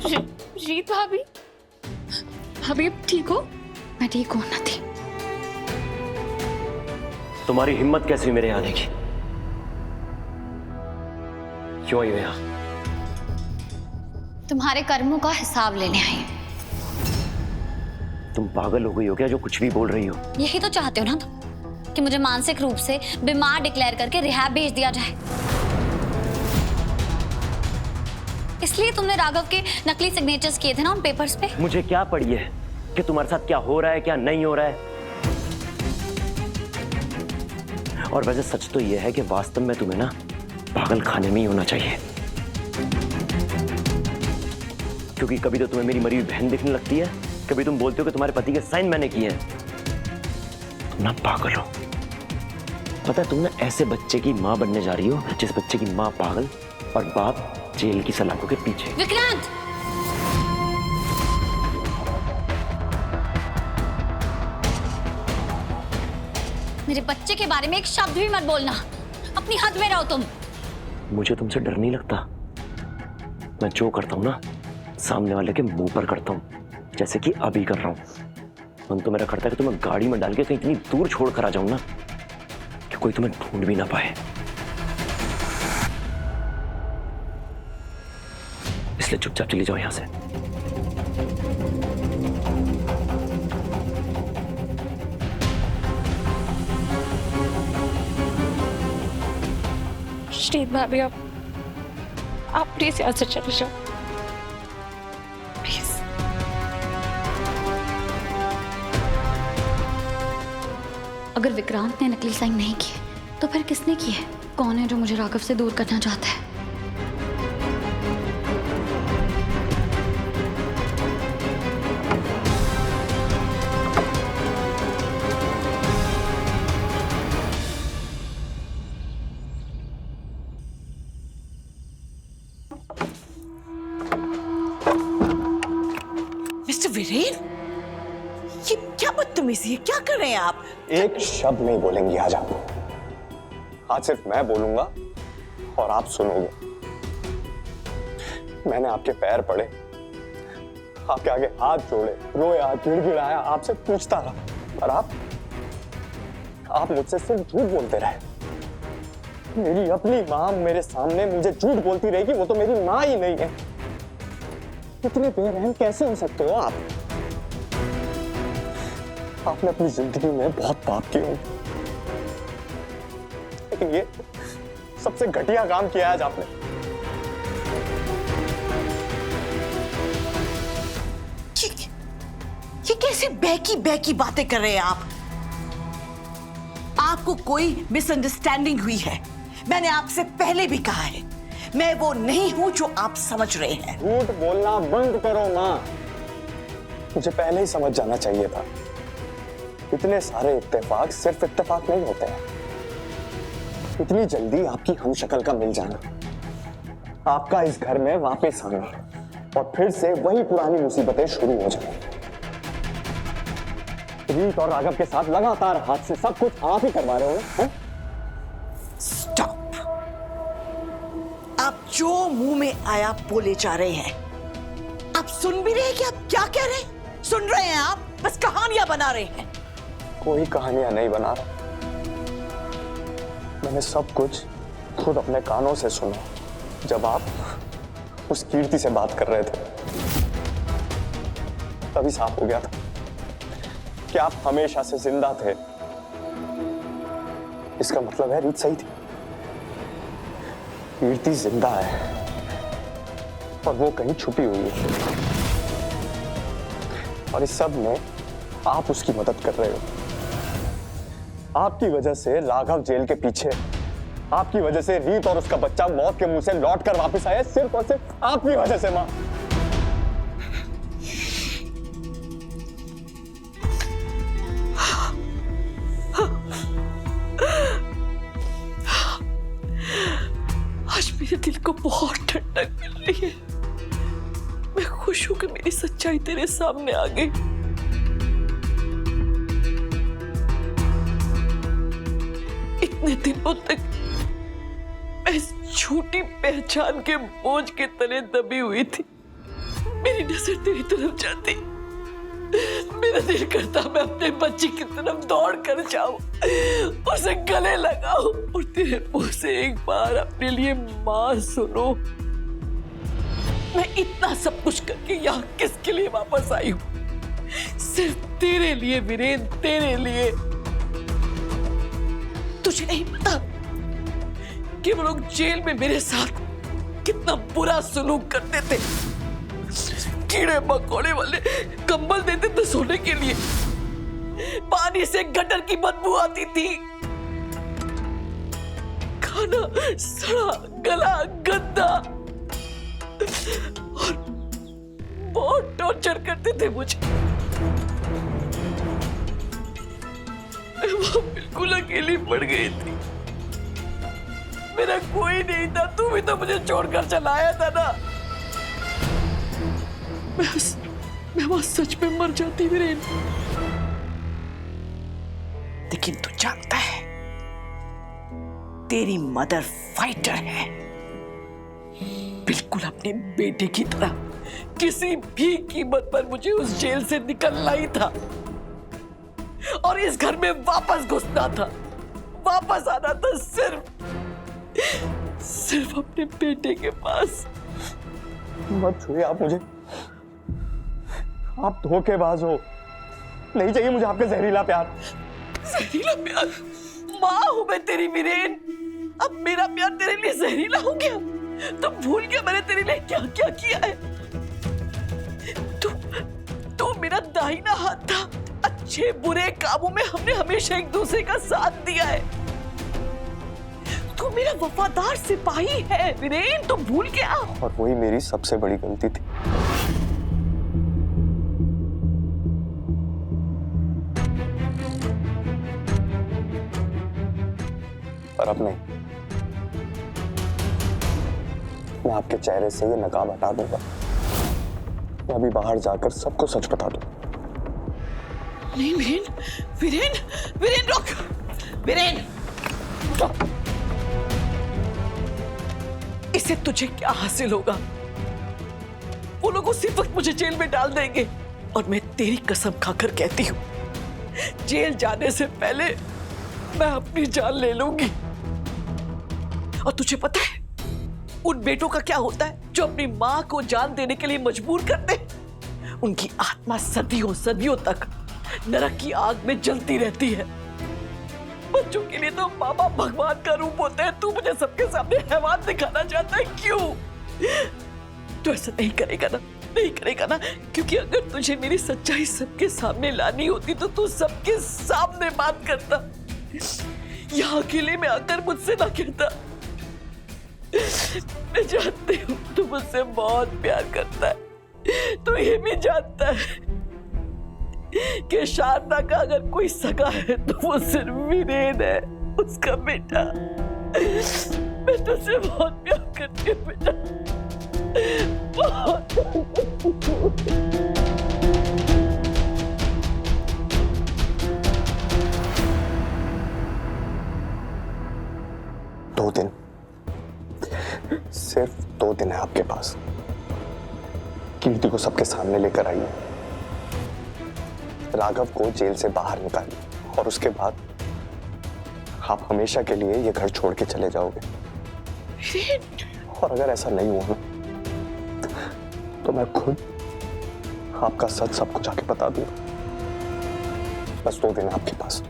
रीत भाभी, भाभी ठीक हो? मैं ठीक हूँ नथी। तुम्हारी हिम्मत कैसे हुई मेरे आने की? क्यों आई हो यहाँ? तुम्हारे कर्मों का हिसाब लेने आई। तुम पागल हो गई हो क्या जो कुछ भी बोल रही हो? यही तो चाहते हो ना तुम, कि मुझे मानसिक रूप से बीमार डिक्लेयर करके रिहैब भेज दिया जाए। इसलिए तुमने राघव के नकली सिग्नेचर्स किए थे ना उन पेपर्स पे। मुझे क्या पड़ी है कि तुम्हारे साथ क्या हो रहा है क्या नहीं हो रहा है। और वैसे सच तो यह है कि वास्तव में तुम्हें ना पागल खाने में ही होना चाहिए, क्योंकि कभी तो तुम्हें मेरी मरी हुई बहन दिखने लगती है, कभी तुम बोलते हो कि तुम्हारे पति के साइन मैंने किए हैं। तुम ना पागल हो। पता है तुम ना ऐसे बच्चे की मां बनने जा रही हो जिस बच्चे की मां पागल और बाप जेल की सलाखों के पीछे। विक्रांत, मेरे बच्चे के बारे में एक शब्द भी मत बोलना। अपनी हद में रहो तुम। मुझे तुमसे डर नहीं लगता। मैं जो करता हूं ना सामने वाले के मुंह पर करता हूं, जैसे कि अभी कर रहा हूं। मन तो मेरा करता है कि तुम्हें गाड़ी में डाल के कहीं इतनी दूर छोड़ कर आ जाऊं ना कि कोई तुम्हें ढूंढ भी ना पाए। इसलिए चुपचाप चली जाओ यहां से। रीत भाभी, आप प्लीज यहाँ से चले जाओ प्लीज। अगर विक्रांत ने नकली साइन नहीं किए तो फिर किसने किए? कौन है जो मुझे राघव से दूर करना चाहता है? मिस्टर वीरेन, ये क्या बदतमीजी है? क्या कर रहे हैं आप? एक शब्द नहीं बोलेंगी आज आप। आज सिर्फ मैं बोलूंगा और आप सुनोगे। मैंने आपके पैर पड़े, आपके आगे हाथ जोड़े, रोया, गिड़गिड़ाया, आपसे पूछता रहा, और आप मुझसे सिर्फ झूठ बोलते रहे। मेरी अपनी मां मेरे सामने मुझे झूठ बोलती रहेगी, वो तो मेरी मां ही नहीं है। इतने बेरहम कैसे हो सकते हो आप? आपने अपनी जिंदगी में बहुत पाप किए होंगे, लेकिन ये सबसे घटिया काम किया आज आपने। ये कैसे बहकी बहकी बातें कर रहे हैं आप? आपको कोई मिसअंडरस्टैंडिंग हुई है। मैंने आपसे पहले भी कहा है, मैं वो नहीं हूं जो आप समझ रहे हैं। झूठ बोलना बंद करो मां। मुझे पहले ही समझ जाना चाहिए था। इतने सारे इत्तेफाक सिर्फ इत्तेफाक नहीं होते हैं। इतनी जल्दी आपकी हमशक्ल का मिल जाना, आपका इस घर में वापस आना, और फिर से वही पुरानी मुसीबतें शुरू हो जाएंगी। रीत और राघव के साथ लगातार हाथ से सब कुछ आप ही करवा रहे हो, हैं? स्टॉप। आप जो मुंह में आया बोले जा रहे हैं। आप सुन भी रहे हैं कि आप क्या कह रहे हैं? सुन रहे हैं आप? बस कहानियां बना रहे हैं। कोई कहानियां नहीं बना रहा। मैंने सब कुछ खुद अपने कानों से सुना जब आप उस कीर्ति से बात कर रहे थे। तभी साफ हो गया था कि आप हमेशा से जिंदा थे। इसका मतलब है रीत सही थी। कीर्ति जिंदा है और वो कहीं छुपी हुई है, और इस सब में आप उसकी मदद कर रहे हो। आपकी वजह से राघव जेल के पीछे, आपकी वजह से रीत और उसका बच्चा मौत के मुंह से लौट कर वापस आया, सिर्फ और सिर्फ आपकी वजह से मां। आज मेरे दिल को बहुत ठंडक मिल रही है। मैं खुश हूं कि मेरी सच्चाई तेरे सामने आ गई। इतने दिनों तक मैं इस झूठी पहचान के बोझ के तले दबी हुई थी। मेरी नजर तेरी तरफ जाती, मेरा दिल करता मैं अपने बच्ची की तरफ दौड़ कर जाऊं, उसे गले लगाऊं और तेरे मुंह से एक बार अपने लिए माँ सुनो। मैं इतना सब कुछ करके यहाँ किसके लिए वापस आई हूँ? सिर्फ तेरे लिए वीरेन, तेरे लिए। तुझे नहीं पता कि वो लोग जेल में मेरे साथ कितना बुरा सलूक करते थे। कीड़े मकोड़े वाले कंबल देते थे सोने के लिए, पानी से गटर की बदबू आती थी, खाना सड़ा गला गंदा, और बहुत टॉर्चर करते थे मुझे। मैं वहां बिल्कुल अकेली पड़ गई थी, मेरा कोई नहीं था। तू भी तो मुझे छोड़कर चला आया था ना। मैं वहां सच में मर जाती वीरेन। लेकिन तू जानता है तेरी मदर फाइटर है, बिल्कुल अपने बेटे की तरह। किसी भी कीमत पर मुझे उस जेल से निकलना ही था और इस घर में वापस घुसना था, वापस आना था, सिर्फ अपने बेटे के पास। मत छुइए आप मुझे, आप धोखेबाज हो। नहीं चाहिए मुझे आपका जहरीला प्यार। जहरीला प्यार? माँ हूं मैं तेरी वीरेन, अब मेरा प्यार तेरे लिए जहरीला हो गया? तो भूल गया मैंने तेरे लिए क्या क्या किया है। तू मेरा दाहिना हाथ था, अच्छे बुरे कामों में हमने हमेशा एक दूसरे का साथ दिया है। तू मेरा वफादार सिपाही है वीरेन, तो भूल गया। और वही मेरी सबसे बड़ी गलती थी। पर अब नहीं, मैं आपके चेहरे से ये नकाब हटा दूंगा। मैं अभी बाहर जाकर सबको सच बता दूं। नहीं वीरेन, वीरेन, वीरेन रुक, वीरेन रुक। इससे तुझे क्या हासिल होगा? वो लोग उसी वक्त मुझे जेल में डाल देंगे और मैं तेरी कसम खाकर कहती हूँ, जेल जाने से पहले मैं अपनी जान ले लूंगी। और तुझे पता है उन बेटों का क्या होता है जो अपनी माँ को जान देने के लिए मजबूर करते हैं? उनकी आत्मा सदियों सदियों तक नरक की आग में जलती रहती है। बच्चों के लिए तो माँ बाप भगवान का रूप होते हैं। तू मुझे सबके सामने हैवान दिखाना चाहता है, क्यों? तू ऐसा नहीं करेगा ना, नहीं करेगा ना, क्योंकि अगर तुझे मेरी सच्चाई सबके सामने लानी होती तो तू सबके सामने बात करता, यहाँ अकेले में आकर मुझसे ना कहता। मैं जानती हूँ तू मुझसे बहुत प्यार करता है, तो ये भी जानता है कि शारदा का अगर कोई सगा है तो वो सिर्फ वीरेन है, उसका बेटा। मैं तुझसे बहुत प्यार करती हूँ बेटा, बहुत। 2 दिन, सिर्फ 2 दिन है आपके पास। कीर्ति को सबके सामने लेकर आइए, राघव को जेल से बाहर निकालिए और उसके बाद आप हमेशा के लिए ये घर छोड़ के चले जाओगे। और अगर ऐसा नहीं हुआ ना तो मैं खुद आपका सच सबको जाके बता दूंगा। बस 2 दिन आपके पास।